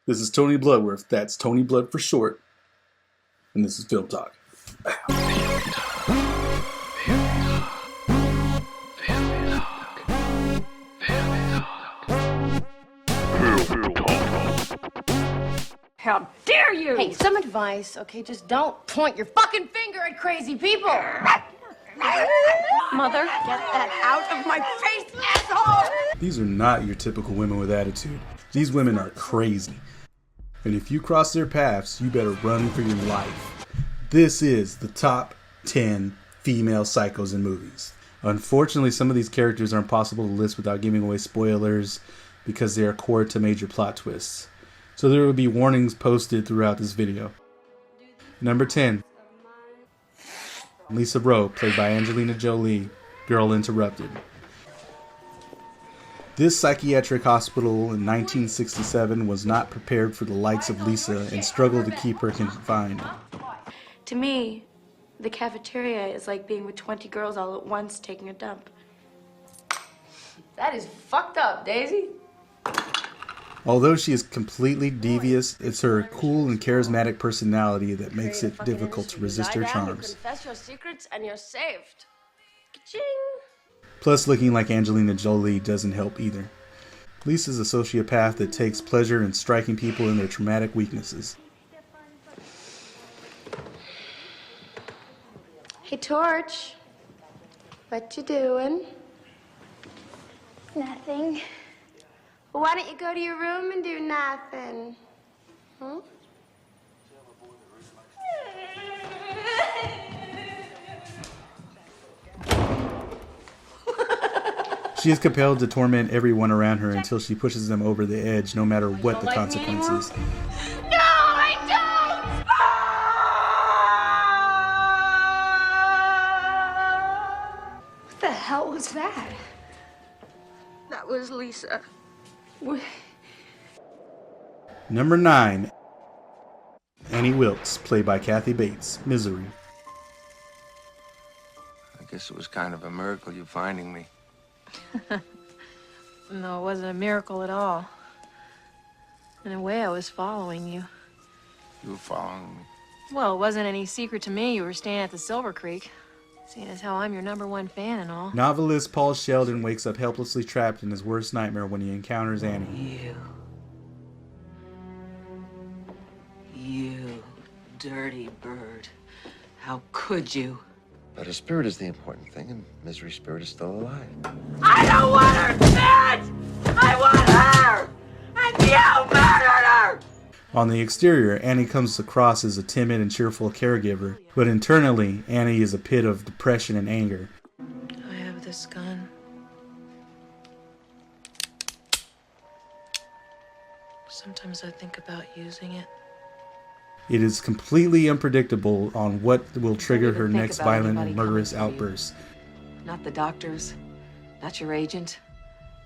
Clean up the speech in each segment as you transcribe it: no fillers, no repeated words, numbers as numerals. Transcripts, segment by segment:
This is Tony Bloodworth. That's Tony Blood for short. And this is Film Talk. How dare you! Hey, some advice, okay? Just don't point your fucking finger at crazy people. Mother, get that out of my face, asshole! These are not your typical women with attitude. These women are crazy. And if you cross their paths, you better run for your life. This is the top 10 female psychos in movies. Unfortunately, some of these characters are impossible to list without giving away spoilers because they are core to major plot twists. So there will be warnings posted throughout this video. Number 10. Lisa Rowe, played by Angelina Jolie, Girl Interrupted. This psychiatric hospital in 1967 was not prepared for the likes of Lisa and struggled to keep her confined. To me, the cafeteria is like being with 20 girls all at once taking a dump. That is fucked up, Daisy. Although she is completely devious, it's her cool and charismatic personality that makes it difficult to resist her charms. Confess your secrets and you're saved. Ka-ching. Plus, looking like Angelina Jolie doesn't help either. Lisa's a sociopath that takes pleasure in striking people in their traumatic weaknesses. Hey, Torch. What you doing? Nothing. Well, why don't you go to your room and do nothing? Huh? She is compelled to torment everyone around her until she pushes them over the edge, no matter what the consequences. No, I don't! What the hell was that? That was Lisa. Number 9. Annie Wilkes, played by Kathy Bates, Misery. I guess it was kind of a miracle you finding me. No, it wasn't a miracle at all. In a way, I was following you. You were following me. Well, it wasn't any secret to me you were staying at the Silver Creek, seeing as how I'm your #1 fan and all. Novelist Paul Sheldon wakes up helplessly trapped in his worst nightmare when he encounters Annie. You dirty bird. How could you? But her spirit is the important thing, and Misery's spirit is still alive. I don't want her bitch! I want her! And you murdered her! On the exterior, Annie comes across as a timid and cheerful caregiver, but internally, Annie is a pit of depression and anger. I have this gun. Sometimes I think about using it. It is completely unpredictable on what will trigger her Don't even next think about violent anybody and murderous coming for you. outburst. Not the doctors, not your agent,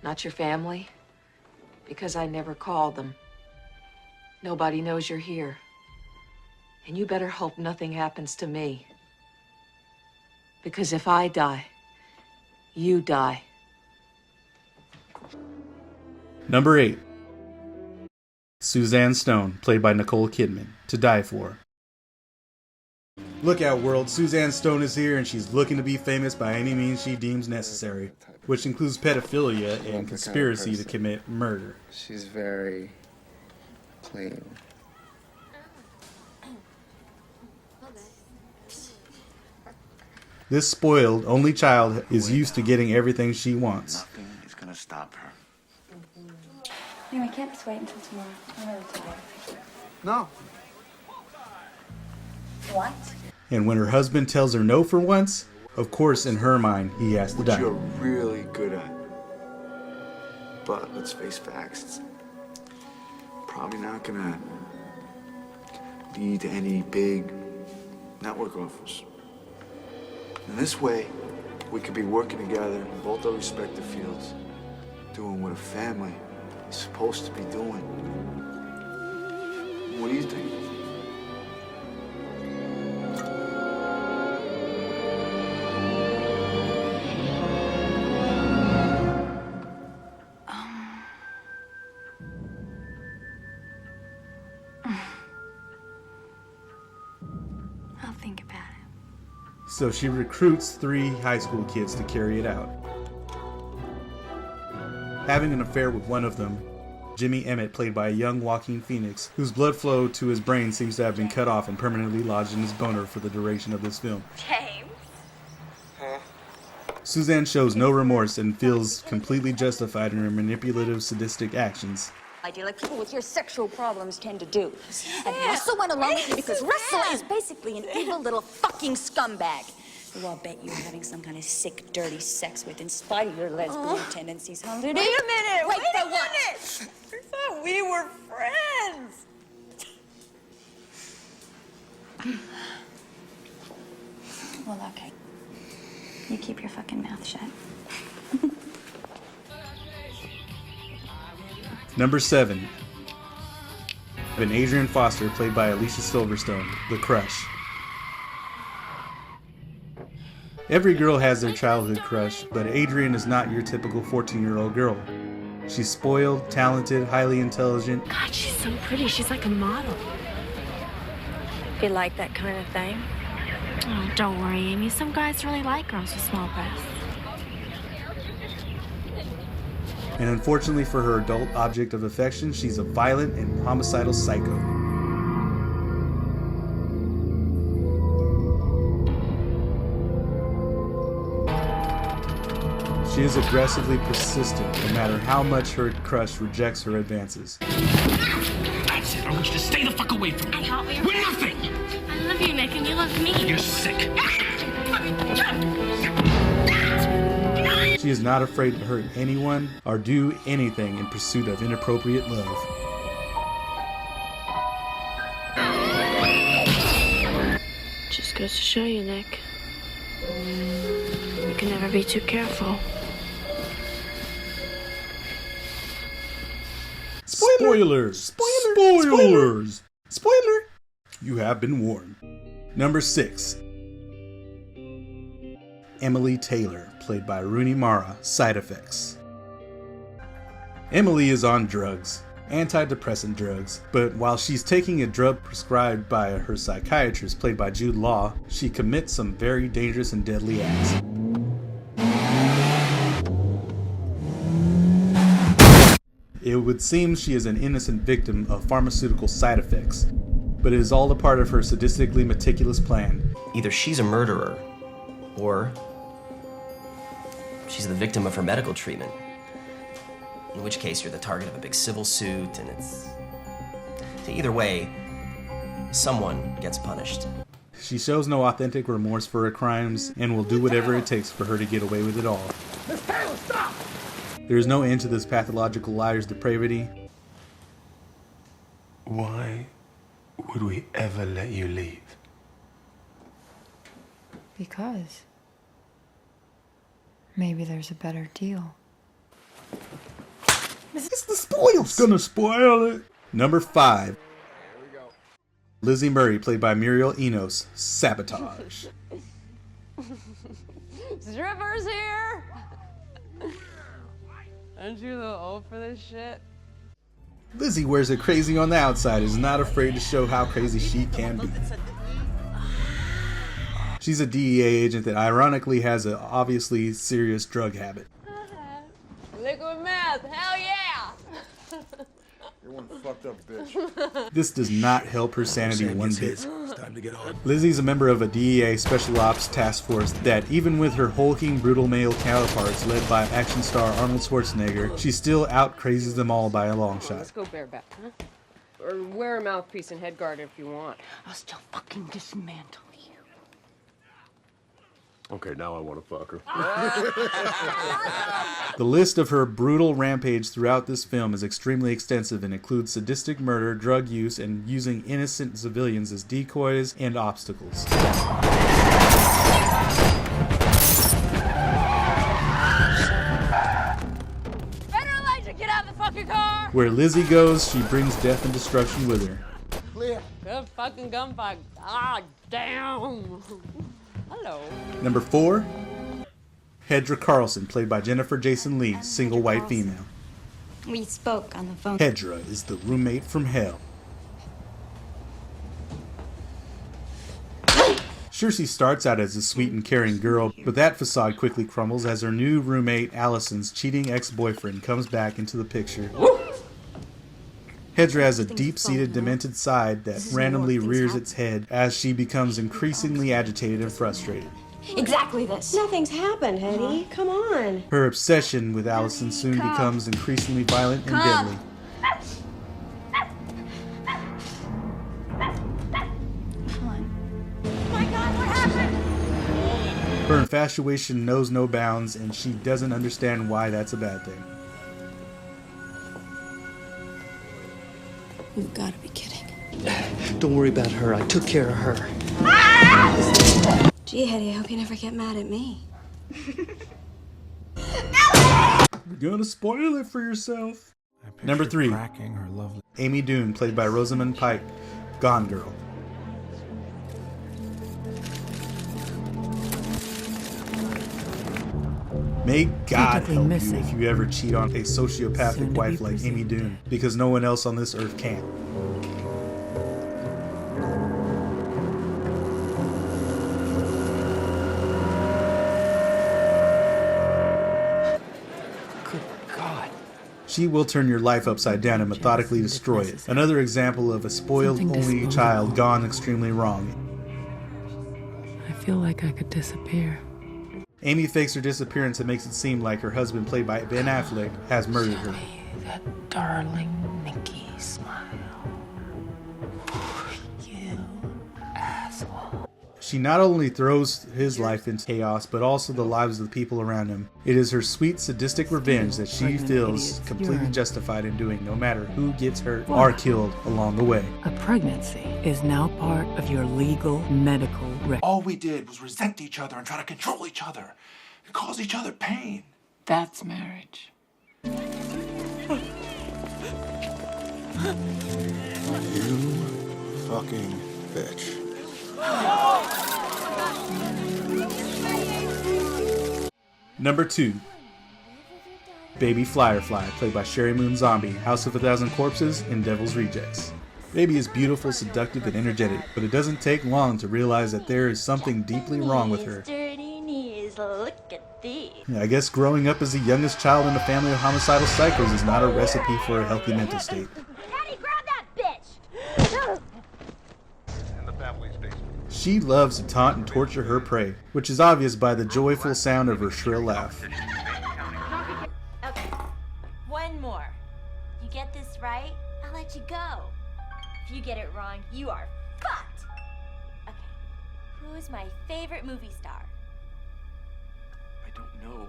not your family. Because I never called them. Nobody knows you're here. And you better hope nothing happens to me. Because if I die, you die. Number 8. Suzanne Stone, played by Nicole Kidman, To Die For. Look out, world. Suzanne Stone is here and she's looking to be famous by any means she deems necessary, which includes pedophilia and conspiracy to commit murder. She's very clean. This spoiled, only child is used to getting everything she wants. Nothing is gonna stop her. No, I can't just wait until tomorrow. I'm really tired. No. What? And when her husband tells her no for once, of course in her mind he has to Which die. you're really good at. But let's face facts, it's probably not gonna lead to any big network offers. And this way, we could be working together in both our respective fields, doing what a family is supposed to be doing. What do you think? so she recruits 3 high school kids to carry it out. Having an affair with one of them, Jimmy Emmett, played by a young Joaquin Phoenix, whose blood flow to his brain seems to have been cut off and permanently lodged in his boner for the duration of this film. James. Suzanne shows no remorse and feels completely justified in her manipulative, sadistic actions. I do like people with your sexual problems tend to do. And Russell went along with you because Russell is basically an evil little fucking scumbag who I'll bet you're having some kind of sick, dirty sex with in spite of your lesbian tendencies, huh? Wait a minute! Wait, wait for a what? minute! I thought we were friends! Well, okay. You keep your fucking mouth shut. Number 7. Adrian Foster, played by Alicia Silverstone, the crush. Every girl has their childhood crush, but Adrian is not your typical 14-year-old girl. She's spoiled, talented, highly intelligent. God, she's so pretty. She's like a model. You like that kind of thing? Oh, don't worry, Amy. Some guys really like girls with small breasts. And unfortunately for her adult object of affection, she's a violent and homicidal psycho. She is aggressively persistent, no matter how much her crush rejects her advances. That's it. I want you to stay the fuck away from me. I thought we were... We're nothing. I love you, Nick, and you love me. You're sick. She is not afraid to hurt anyone or do anything in pursuit of inappropriate love. Just goes to show you, Nick. You can never be too careful. Spoilers! Spoilers! Spoiler! You have been warned. Number 6. Emily Taylor, played by Rooney Mara, Side Effects. Emily is on drugs, antidepressant drugs, but while she's taking a drug prescribed by her psychiatrist, played by Jude Law, she commits some very dangerous and deadly acts. It would seem she is an innocent victim of pharmaceutical side effects, but it is all a part of her sadistically meticulous plan. Either she's a murderer, or she's the victim of her medical treatment. In which case, you're the target of a big civil suit, and it's... Either way, someone gets punished. She shows no authentic remorse for her crimes, and will do whatever it takes for her to get away with it all. Miss Taylor, stop! There is no end to this pathological liar's depravity. Why would we ever let you leave? Because maybe there's a better deal. It's the spoils! Gonna spoil it! Number 5. Lizzie Murray, played by Muriel Enos, Sabotage. Strippers here! Aren't you a little old for this shit? Lizzie wears it crazy on the outside and is not afraid to show how crazy she can be. She's a DEA agent that ironically has an obviously serious drug habit. Liquid meth, hell yeah! You're one fucked up bitch. This does not help her sanity one bit. It's time to get on. Lizzie's a member of a DEA Special Ops task force that, even with her hulking, brutal male counterparts led by action star Arnold Schwarzenegger, she still out-crazes them all by a long shot. Let's go bareback, huh? Or wear a mouthpiece and head guard if you want. I'll still fucking dismantle you. Okay, now I want to fuck her. The list of her brutal rampage throughout this film is extremely extensive and includes sadistic murder, drug use, and using innocent civilians as decoys and obstacles. Better Elijah, get out of the fucking car! Where Lizzie goes, she brings death and destruction with her. Clear. Good fucking gunfight. Ah, damn. Hello. Number 4. Hedra Carlson, played by Jennifer Jason Leigh, single white female. We spoke on the phone. Hedra is the roommate from hell. Sure, she starts out as a sweet and caring girl, but that facade quickly crumbles as her new roommate, Allison's cheating ex-boyfriend, comes back into the picture. Hedra has a deep-seated, demented side that randomly rears its head as she becomes increasingly agitated and frustrated. Exactly this. Nothing's happened, Hetty. Come on. Her obsession with Allison soon becomes increasingly violent and deadly. Her infatuation knows no bounds, and she doesn't understand why that's a bad thing. You've got to be kidding. Don't worry about her. I took care of her. Gee, Hetty, I hope you never get mad at me. You're gonna spoil it for yourself. Number 3. Amy Dunne, played by Rosamund Pike, Gone Girl. May God help you if you ever cheat on a sociopathic wife like Amy Dunne, because no one else on this earth can. Good God. She will turn your life upside down and methodically destroy it. Another example of a spoiled only child gone extremely wrong. I feel like I could disappear. Amy fakes her disappearance and makes it seem like her husband, played by Ben Affleck, has murdered her. That darling Nikki smile. You asshole. She not only throws his life into chaos, but also the lives of the people around him. It is her sweet, sadistic revenge that she feels completely justified in doing, no matter who gets hurt or killed along the way. A pregnancy is now part of your legal medical record. All we did was resent each other and try to control each other and cause each other pain. That's marriage. You fucking bitch. Number 2. Baby Firefly, played by Sherry Moon Zombie, House of a Thousand Corpses, and Devil's Rejects. Baby is beautiful, seductive, and energetic, but it doesn't take long to realize that there is something deeply wrong with her. Dirty knees, look at these. I guess growing up as the youngest child in a family of homicidal psychos is not a recipe for a healthy mental state. Daddy, grab that bitch! She loves to taunt and torture her prey, which is obvious by the joyful sound of her shrill laugh. Okay, one more. You get this right, I'll let you go. If you get it wrong, you are fucked. Okay, who's my favorite movie star? I don't know.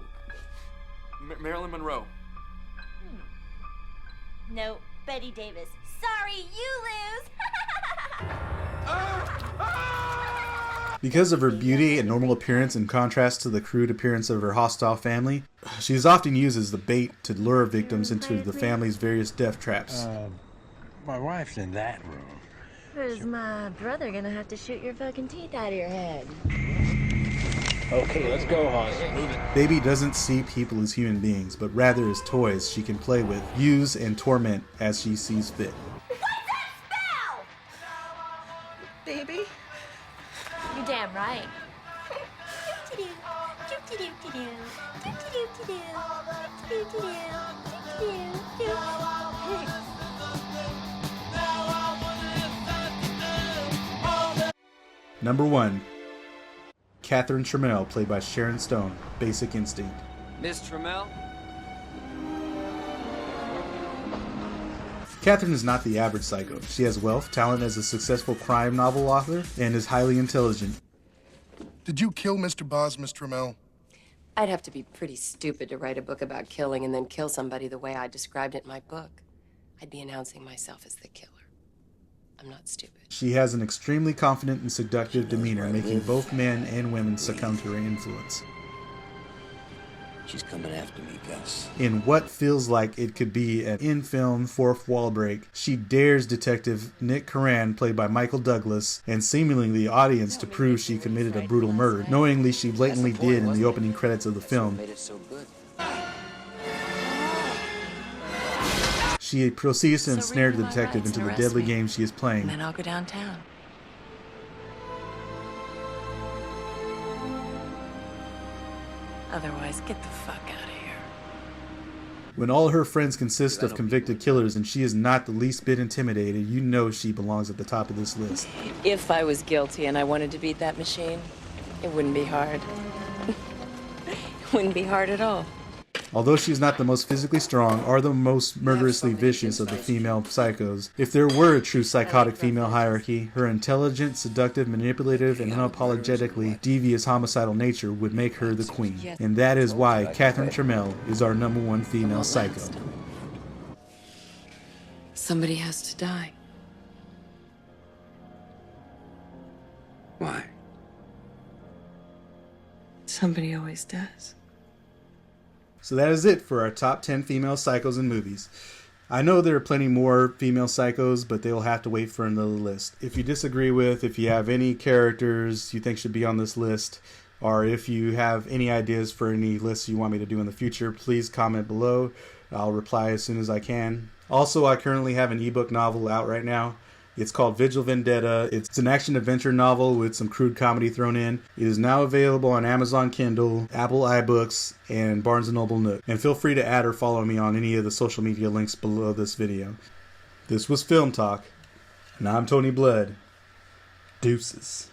Marilyn Monroe. No, Betty Davis. Sorry, you lose! Because of her beauty and normal appearance in contrast to the crude appearance of her hostile family, she is often used as the bait to lure victims into the family's various death traps. My wife's in that room. Is my brother gonna have to shoot your fucking teeth out of your head? Okay, let's go, Hoss. Move it. Baby doesn't see people as human beings, but rather as toys she can play with, use, and torment as she sees fit. Baby? You're damn right. Number 1. Catherine Tramell, played by Sharon Stone, Basic Instinct. Miss Tramell? Catherine is not the average psycho. She has wealth, talent as a successful crime novel author, and is highly intelligent. Did you kill Mr. Boz, Miss Tramell? I'd have to be pretty stupid to write a book about killing and then kill somebody the way I described it in my book. I'd be announcing myself as the killer. I'm not stupid. She has an extremely confident and seductive demeanor, making both men and women succumb to her influence. She's coming after me, Gus. In what feels like it could be an in-film fourth wall break, she dares Detective Nick Curran, played by Michael Douglas, and seemingly the audience to prove she committed a brutal murder, knowingly she blatantly did in the opening credits of the film. She proceeds to ensnare the detective into the deadly game she is playing. And then I'll go downtown. Otherwise, get the fuck out of here. When all her friends consist of convicted killers and she is not the least bit intimidated, you know she belongs at the top of this list. If I was guilty and I wanted to beat that machine, it wouldn't be hard. It wouldn't be hard at all. Although she is not the most physically strong or the most murderously vicious of the female psychos, if there were a true psychotic female hierarchy, her intelligent, seductive, manipulative, and unapologetically devious homicidal nature would make her the queen. And that is why Catherine Tramell is our #1 female psycho. Somebody has to die. Why? Somebody always does. So that is it for our top 10 female psychos in movies. I know there are plenty more female psychos, but they'll have to wait for another list. If you disagree with, if you have any characters you think should be on this list, or if you have any ideas for any lists you want me to do in the future, please comment below. I'll reply as soon as I can. Also, I currently have an ebook novel out right now. It's called Vigil Vendetta. It's an action-adventure novel with some crude comedy thrown in. It is now available on Amazon Kindle, Apple iBooks, and Barnes & Noble Nook. And feel free to add or follow me on any of the social media links below this video. This was Film Talk, and I'm Tony Blood. Deuces.